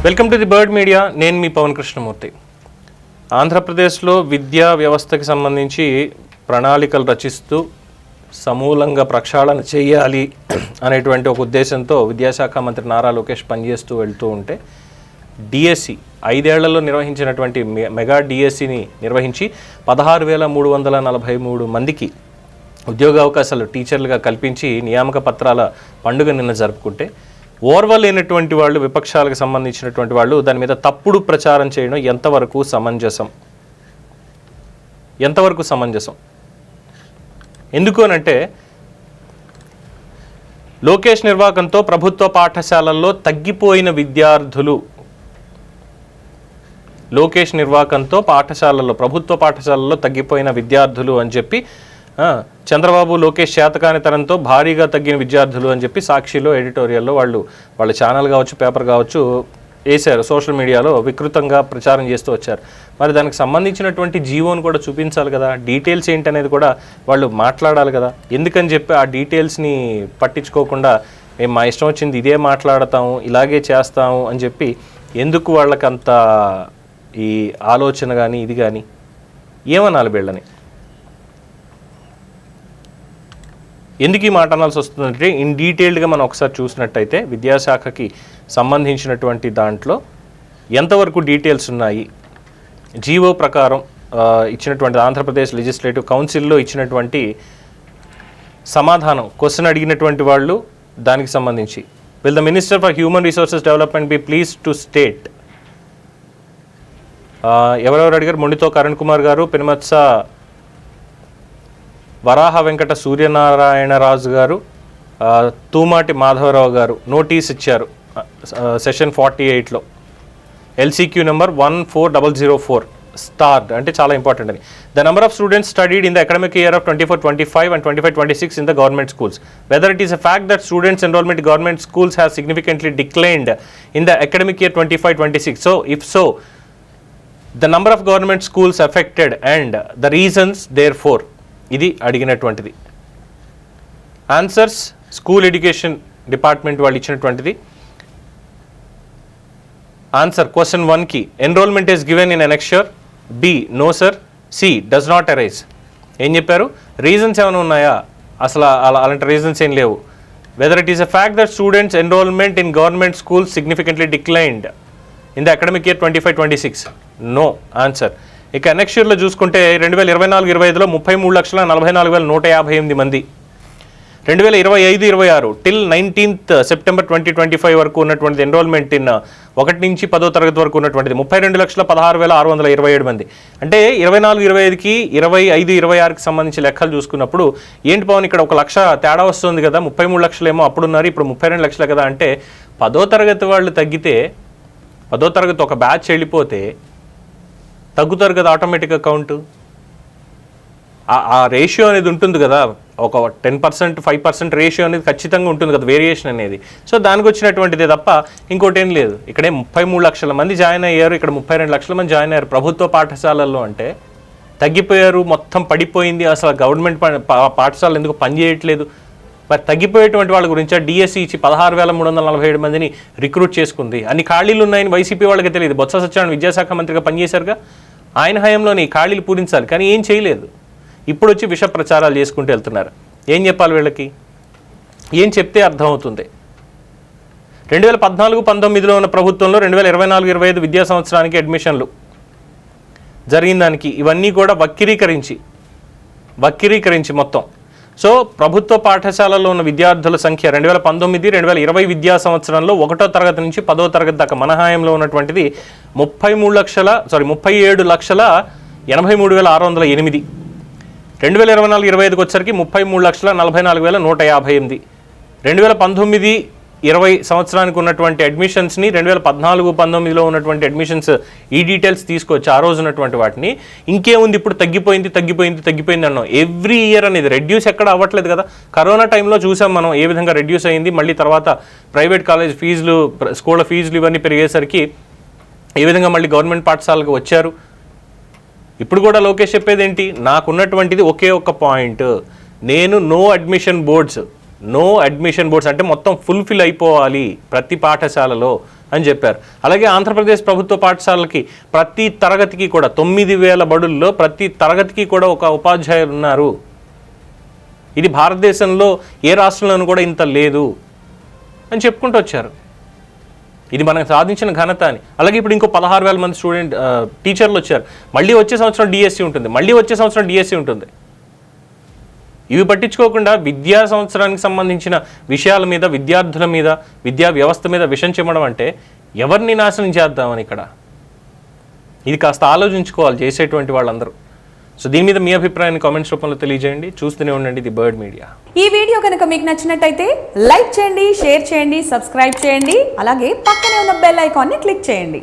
Welcome to the bird media. నేను మీ పవన్ కృష్ణమూర్తి. ఆంధ్రప్రదేశ్లో విద్యా వ్యవస్థకి సంబంధించి ప్రణాళికలు రచిస్తూ సమూలంగా ప్రక్షాళన చేయాలి అనేటువంటి ఒక ఉద్దేశంతో విద్యాశాఖ మంత్రి నారా లోకేష్ పనిచేస్తూ వెళ్తూ ఉంటే డిఎస్సి 5 ఏళ్లలో నిర్వహించినటువంటి మెగా డిఎస్సిని నిర్వహించి 16,343 మందికి ఉద్యోగ అవకాశాలు టీచర్లుగా కల్పించి నియామక పత్రాల పండుగ నిన్న జరుపుకుంటే ఓర్వలేనటువంటి వాళ్ళు, విపక్షాలకు సంబంధించినటువంటి వాళ్ళు దాని మీద తప్పుడు ప్రచారం చేయడం ఎంతవరకు సమంజసం? ఎందుకు అనంటే లోకేష్ నిర్వాహకంతో ప్రభుత్వ పాఠశాలల్లో తగ్గిపోయిన విద్యార్థులు, ప్రభుత్వ పాఠశాలల్లో తగ్గిపోయిన విద్యార్థులు అని చెప్పి చంద్రబాబు లోకేష్ శాతకానితనంతో భారీగా తగ్గిన విద్యార్థులు అని చెప్పి సాక్షిలో ఎడిటోరియల్లో వాళ్ళ ఛానల్ కావచ్చు, పేపర్ కావచ్చు వేశారు. సోషల్ మీడియాలో వికృతంగా ప్రచారం చేస్తూ వచ్చారు. మరి దానికి సంబంధించినటువంటి జీవోను కూడా చూపించాలి కదా, డీటెయిల్స్ ఏంటి అనేది కూడా వాళ్ళు మాట్లాడాలి కదా. ఎందుకని చెప్పి ఆ డీటెయిల్స్ని పట్టించుకోకుండా మేము మా ఇష్టం వచ్చింది ఇదే మాట్లాడతాము, ఇలాగే చేస్తాము అని చెప్పి ఎందుకు వాళ్ళకంత ఈ ఆలోచన కానీ ఇది కానీ ఏమనాలి వీళ్ళని? ఎందుకు ఈ మాట అనాల్సి వస్తుందంటే ఇన్ డీటెయిల్డ్గా మనం ఒకసారి చూసినట్టయితే విద్యాశాఖకి సంబంధించినటువంటి దాంట్లో ఎంతవరకు డీటెయిల్స్ ఉన్నాయి, జీవో ప్రకారం ఇచ్చినటువంటి ఆంధ్రప్రదేశ్ లెజిస్లేటివ్ కౌన్సిల్లో ఇచ్చినటువంటి సమాధానం, క్వశ్చన్ అడిగినటువంటి వాళ్ళు దానికి సంబంధించి will the minister for human resources development be please to state, ఎవరెవరు అడిగారు? మొండితో కరణ్ కుమార్ గారు, పెనుమత్స వరాహ వెంకట సూర్యనారాయణరాజు గారు, తూమాటి మాధవరావు గారు నోటీస్ ఇచ్చారు సెషన్ 48లో. ఎల్సీక్యూ నెంబర్ 14004 స్టార్డ్ అంటే చాలా ఇంపార్టెంట్ అని. The number of students studied in the academic year of 24-25 and 25-26 in the government schools. Whether it is a fact that students enrollment in government schools has significantly declined in the academic year 25-26. So, if so, the number of government schools affected and the reasons therefore. ఇది అడిగినటువంటిది. Answers school education department వాళ్ళు ఇచ్చినటువంటిది. Answer question 1కి enrolment is given in annexure, B no sir, C does not arise. ఏం చెప్పారు? Reasons ఏమైనా ఉన్నాయా? అసలు అలాంటి రీజన్స్ ఏం లేవు. Whether it is a fact that students enrolment in government schools significantly declined in the academic year 25-26, no answer. ఇక next ఇయర్లో చూసుకుంటే 2024-25లో 33,44,158 మంది, 2025-26 టిల్ 19th September 2025 వరకు ఉన్నటువంటి ఎన్రోల్మెంట్ ఇన్ 1 నుంచి 10వ తరగతి వరకు ఉన్నటువంటిది 32,16,627 మంది. అంటే 24-25కి 25-26కి సంబంధించి లెక్కలు చూసుకున్నప్పుడు ఏంటి పవన్ ఇక్కడ 1 లక్ష తేడా వస్తుంది కదా, 33 లక్షలు ఏమో అప్పుడున్నారు, ఇప్పుడు 32 లక్షలు కదా. అంటే 10వ తరగతి వాళ్ళు తగ్గితే, 10వ తరగతి ఒక బ్యాచ్ వెళ్ళిపోతే తగ్గుతారు కదా ఆటోమేటిక్గా కౌంట్. ఆ రేషియో అనేది ఉంటుంది కదా, ఒక 10%, 5% రేషియో అనేది ఖచ్చితంగా ఉంటుంది కదా, వేరియేషన్ అనేది. సో దానికి వచ్చినటువంటిదే తప్ప ఇంకోటి ఏం లేదు. ఇక్కడే 33 లక్షల మంది జాయిన్ అయ్యారు, ఇక్కడ 32 లక్షల మంది జాయిన్ అయ్యారు ప్రభుత్వ పాఠశాలల్లో. అంటే తగ్గిపోయారు, మొత్తం పడిపోయింది, అసలు గవర్నమెంట్ పాఠశాలలు ఎందుకు పనిచేయట్లేదు? మరి తగ్గిపోయేటువంటి వాళ్ళ గురించి డిఎస్సి ఇచ్చి 16,347 మందిని రిక్రూట్ చేసుకుంది. అన్ని ఖాళీలు ఉన్నాయని వైసీపీ వాళ్ళకి తెలియదు. బొత్స సత్యనారాయణ విద్యాశాఖ మంత్రిగా పనిచేశారుగా, ఆయన హయాంలోని ఖాళీలు పూరించాలి, కానీ ఏం చేయలేదు. ఇప్పుడు వచ్చి విష ప్రచారాలు చేసుకుంటూ వెళ్తున్నారు. ఏం చెప్పాలి వీళ్ళకి? ఏం చెప్తే అర్థమవుతుంది? 2014-19లో ఉన్న ప్రభుత్వంలో 2024-25 విద్యా సంవత్సరానికి అడ్మిషన్లు జరిగిన దానికి ఇవన్నీ కూడా వక్రీకరించి మొత్తం. సో ప్రభుత్వ పాఠశాలల్లో ఉన్న విద్యార్థుల సంఖ్య 2019-2020 విద్యా సంవత్సరంలో 1వ తరగతి నుంచి 10వ తరగతి దాకా మన హాయంలో ఉన్నటువంటిది 37,83,608. 2024-25కి వచ్చరికి 33,44,158. 2019-20 సంవత్సరానికి ఉన్నటువంటి అడ్మిషన్స్ని 2014-19లో ఉన్నటువంటి అడ్మిషన్స్ ఈ డీటెయిల్స్ తీసుకొచ్చి ఆ రోజు ఉన్నటువంటి వాటిని ఇంకేముంది ఇప్పుడు తగ్గిపోయింది అన్నాం. ఎవ్రీ ఇయర్ అనేది రెడ్యూస్ ఎక్కడ అవ్వట్లేదు కదా. కరోనా టైంలో చూసాం మనం ఏ విధంగా రెడ్యూస్ అయింది. మళ్ళీ తర్వాత ప్రైవేట్ కాలేజ్ ఫీజులు, స్కూళ్ళ ఫీజులు ఇవన్నీ పెరిగేసరికి ఏ విధంగా మళ్ళీ గవర్నమెంట్ పాఠశాలకు వచ్చారు. ఇప్పుడు కూడా లోకేష్ చెప్పేది ఏంటి? నాకున్నటువంటిది ఒకే ఒక్క పాయింట్, నేను no admission boards no admission boards అంటే మొత్తం ఫుల్ఫిల్ అయిపోవాలి ప్రతి పాఠశాలలో అని చెప్పారు. అలాగే ఆంధ్రప్రదేశ్ ప్రభుత్వ పాఠశాలకి ప్రతి తరగతికి కూడా 9,000 బడుల్లో ప్రతి తరగతికి కూడా ఒక ఉపాధ్యాయులు ఉన్నారు. ఇది భారతదేశంలో ఏ రాష్ట్రంలోనూ కూడా ఇంత లేదు అని చెప్పుకుంటూ వచ్చారు. ఇది మనం సాధించిన ఘనత అని. అలాగే ఇప్పుడు ఇంకో 16,000 మంది టీచర్లు వచ్చారు. మళ్ళీ వచ్చే సంవత్సరం డిఎస్సి ఉంటుంది, మళ్ళీ వచ్చే సంవత్సరం డిఎస్సి ఉంటుంది. ఇవి పట్టించుకోకుండా విద్యా సంవత్సరానికి సంబంధించిన విషయాల మీద, విద్యార్థుల మీద, విద్యా వ్యవస్థ మీద విషం చెమ్మడం అంటే ఎవరిని నాశనం చేద్దామని ఇక్కడ. ఇది కాస్త ఆలోచించుకోవాలి చేసేటువంటి వాళ్ళందరూ. సో దీని మీద మీ అభిప్రాయాన్ని కామెంట్స్ రూపంలో తెలియజేయండి. చూస్తూనే ఉండండి ది బర్డ్ మీడియా. ఈ వీడియో కనుక మీకు నచ్చినట్టయితే లైక్ చేయండి, షేర్ చేయండి, సబ్స్క్రైబ్ చేయండి. అలాగే పక్కనే ఉన్న బెల్ ఐకాన్ని క్లిక్ చేయండి.